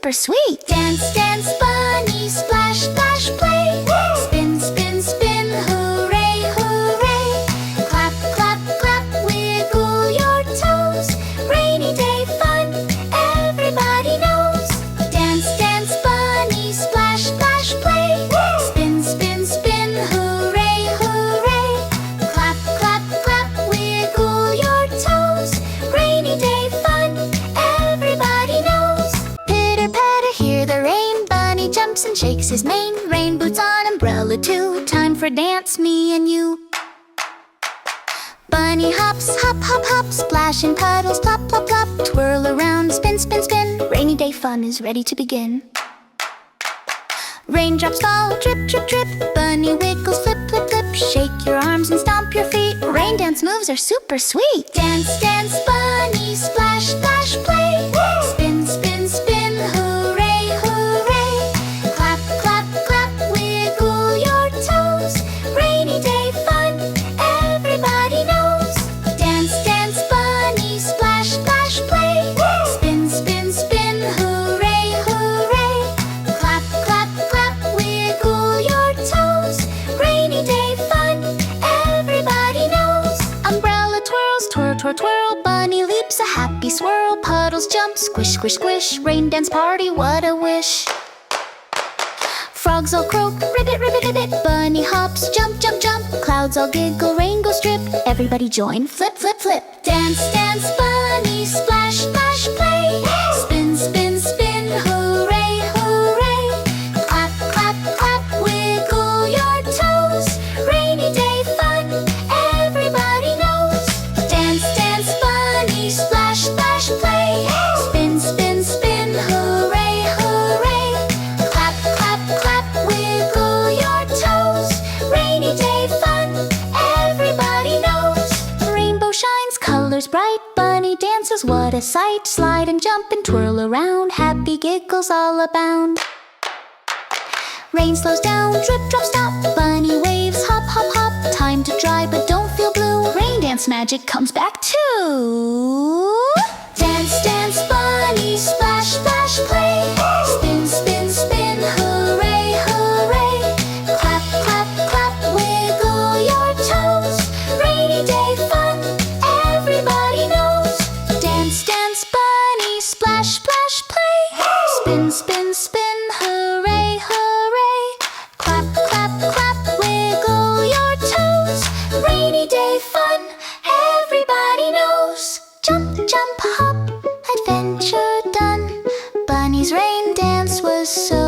super sweet. Dance, dance, bunny, splash, splash, play. Spin, spin, spin, hooray, hooray. Clap, clap, clap, wiggle your toes. Rainy day fun, everybody knows. Dance, dance, bunny, splash, splash, play. Spin, spin, spin, hooray, hooray. Clap, clap, clap, wiggle your toes. Rainy day fun, everybody knows. Pitter patter, hear the rain. Bunny jumps and shakes his mane. Rain boots on, umbrella too. Time for dance, me and you. Bunny hops, hop, hop, hop. Splash in puddles, plop, plop, plop. Twirl around, spin, spin, spin. Rainy day fun is ready to begin. Raindrops fall, drip, drip, drip. Bunny wiggles, flip, flip, flip. Shake your arms and stomp your feet. Rain dance moves are super sweet. Dance, dance, bunny, splash, splash, play. Spin, spin, spin, hooray, hooray. Clap, clap, clap, wiggle your toes. Rainy day fun, everybody knows. Dance, dance, bunny, splash, splash, play. Spin, spin, spin, hooray, hooray. Clap, clap, clap, wiggle your toes. Rainy day fun, everybody knows. Umbrella twirls, twirl, twirl, twirl. Bunny leaps, a happy swirl. Puddles jump, squish, squish, squish. Rain dance party, what a wish. Frogs all croak, ribbit, ribbit, ribbit. Bunny hops, jump, jump, jump. Clouds all giggle, rain goes drip. Everybody join, flip, flip, flip. Dance, dance, bunny, splash, splash, play. Spin, spin, spin, hooray, hooray. Clap, clap, clap, wiggle your toes. Rainy day fun, everybody knows. Dance, dance, bunny, splash, splash, play. Spin, spin, spin, hooray, hooray. Clap, clap, clap, wiggle your toes. Rainy day fun, everybody knows. Rainbow shines, colors bright. Bunny dances, what a sight. Slide and jump and twirl around. Happy giggles all abound. Rain slows down, drip, drop, stop. Bunny waves, hop, hop, hop. Time to dry, but don't feel blue. Rain dance magic comes back too. Dance, dance, bunny, splash, splash, play. Spin, spin, spin, hooray, hooray. Clap, clap, clap, wiggle your toes. Rainy day fun, everybody knows. Dance, dance, bunny, splash, splash, play. Spin, spin, spin, hooray, hooray. Clap, clap, clap, wiggle your toes. Rainy day fun, everybody knows. Jump, jump, hop, adventure done. Bunny's rain dance was so